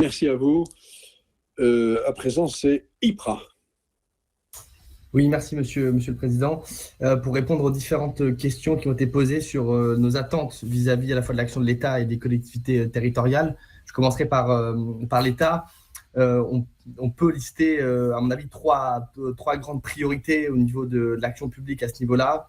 Merci à vous. À présent, c'est IPRA. Oui, merci Monsieur le Président. Pour répondre aux différentes questions qui ont été posées sur nos attentes vis-à-vis à la fois de l'action de l'État et des collectivités territoriales, je commencerai par l'État. On peut lister, à mon avis, trois grandes priorités au niveau de l'action publique à ce niveau-là.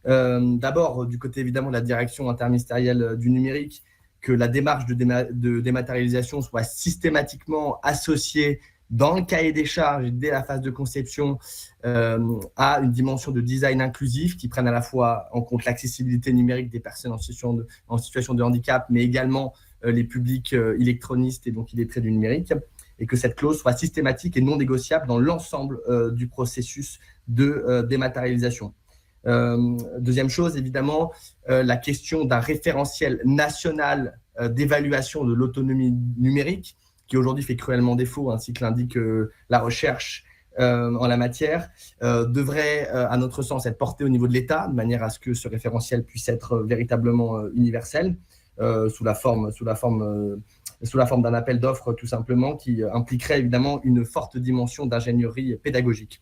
D'abord, du côté évidemment de la direction interministérielle du numérique, que la démarche de dématérialisation soit systématiquement associée dans le cahier des charges dès la phase de conception à une dimension de design inclusif qui prenne à la fois en compte l'accessibilité numérique des personnes en situation de handicap, mais également les publics électronistes et donc illettrés du numérique, et que cette clause soit systématique et non négociable dans l'ensemble du processus de dématérialisation. Deuxième chose, évidemment, la question d'un référentiel national d'évaluation de l'autonomie numérique, qui aujourd'hui fait cruellement défaut, ainsi que l'indique la recherche en la matière, devrait, à notre sens, être porté au niveau de l'État, de manière à ce que ce référentiel puisse être véritablement universel, sous la forme d'un appel d'offres, tout simplement, qui impliquerait évidemment une forte dimension d'ingénierie pédagogique.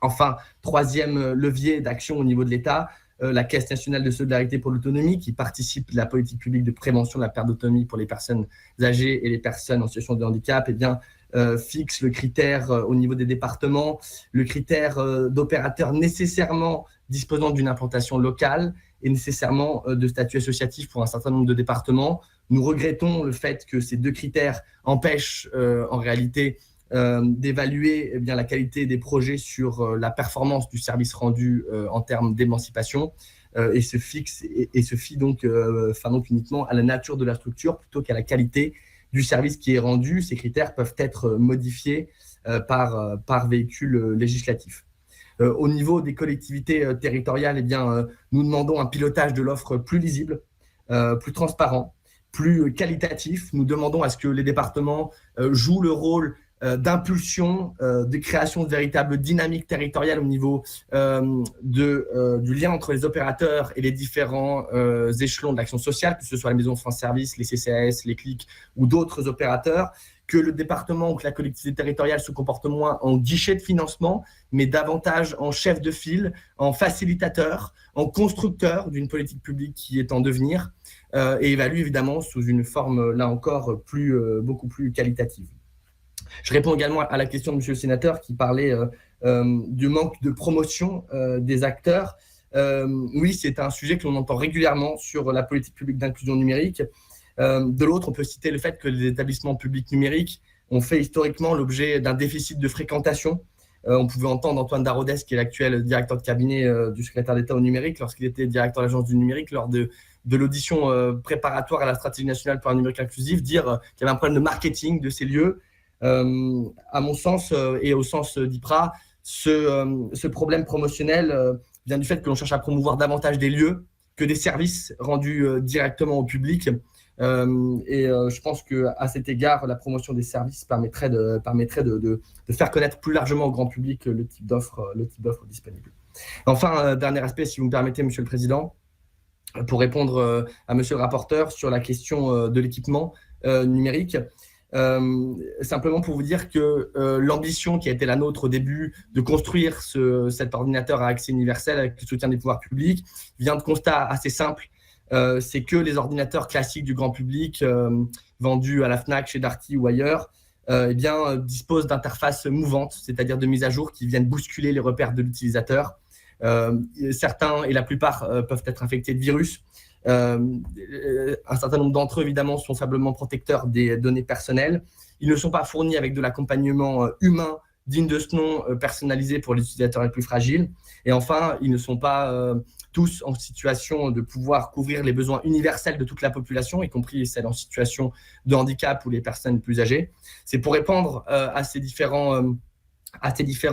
Enfin, troisième levier d'action au niveau de l'État, la Caisse nationale de solidarité pour l'autonomie, qui participe de la politique publique de prévention de la perte d'autonomie pour les personnes âgées et les personnes en situation de handicap, fixe le critère au niveau des départements, le critère d'opérateur nécessairement disposant d'une implantation locale et nécessairement de statut associatif pour un certain nombre de départements. Nous regrettons le fait que ces deux critères empêchent en réalité d'évaluer la qualité des projets sur la performance du service rendu en termes d'émancipation et se fie donc uniquement à la nature de la structure plutôt qu'à la qualité du service qui est rendu. Ces critères peuvent être modifiés par véhicule législatif. Au niveau des collectivités territoriales, nous demandons un pilotage de l'offre plus lisible, plus transparent, plus qualitatif. Nous demandons à ce que les départements jouent le rôle d'impulsion, de création de véritables dynamiques territoriales au niveau du lien entre les opérateurs et les différents échelons de l'action sociale, que ce soit la Maison France Service, les CCAS, les CLIC ou d'autres opérateurs, que le département ou que la collectivité territoriale se comporte moins en guichet de financement, mais davantage en chef de file, en facilitateur, en constructeur d'une politique publique qui est en devenir et évalue évidemment sous une forme, là encore, beaucoup plus qualitative. Je réponds également à la question de M. le sénateur qui parlait du manque de promotion des acteurs. Oui, c'est un sujet que l'on entend régulièrement sur la politique publique d'inclusion numérique. De l'autre, on peut citer le fait que les établissements publics numériques ont fait historiquement l'objet d'un déficit de fréquentation. On pouvait entendre Antoine Darodès, qui est l'actuel directeur de cabinet du secrétaire d'État au numérique, lorsqu'il était directeur de l'agence du numérique, lors de l'audition préparatoire à la stratégie nationale pour un numérique inclusif, dire qu'il y avait un problème de marketing de ces lieux. À mon sens et au sens d'IPRA, ce problème promotionnel vient du fait que l'on cherche à promouvoir davantage des lieux que des services rendus directement au public. Je pense qu'à cet égard, la promotion des services permettrait de faire connaître plus largement au grand public le type d'offre disponible. Enfin, dernier aspect, si vous me permettez, Monsieur le Président, pour répondre à Monsieur le rapporteur sur la question de l'équipement numérique. Simplement pour vous dire que l'ambition qui a été la nôtre au début de construire cet ordinateur à accès universel avec le soutien des pouvoirs publics vient de constat assez simple. C'est que les ordinateurs classiques du grand public vendus à la Fnac, chez Darty ou ailleurs disposent d'interfaces mouvantes, c'est-à-dire de mises à jour qui viennent bousculer les repères de l'utilisateur. Certains et la plupart peuvent être infectés de virus. Un certain nombre d'entre eux, évidemment, sont faiblement protecteurs des données personnelles. Ils ne sont pas fournis avec de l'accompagnement humain digne de ce nom, personnalisé pour les utilisateurs les plus fragiles. Et enfin, ils ne sont pas tous en situation de pouvoir couvrir les besoins universels de toute la population, y compris celles en situation de handicap ou les personnes plus âgées. C'est pour répondre à ces différents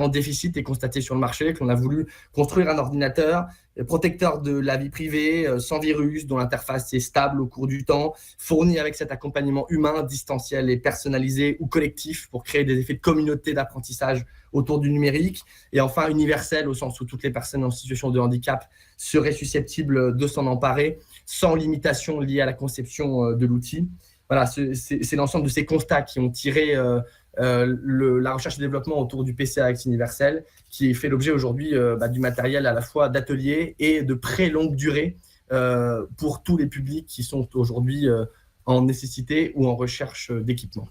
déficits et constatés sur le marché que l'on a voulu construire un ordinateur protecteur de la vie privée, sans virus, dont l'interface est stable au cours du temps, fourni avec cet accompagnement humain, distanciel et personnalisé ou collectif pour créer des effets de communauté d'apprentissage autour du numérique, et enfin universel au sens où toutes les personnes en situation de handicap seraient susceptibles de s'en emparer sans limitation liée à la conception de l'outil. voilà, c'est l'ensemble de ces constats qui ont tiré la recherche et développement autour du PCA Accès universel, qui fait l'objet aujourd'hui du matériel à la fois d'atelier et de prêt longue durée pour tous les publics qui sont aujourd'hui en nécessité ou en recherche d'équipement.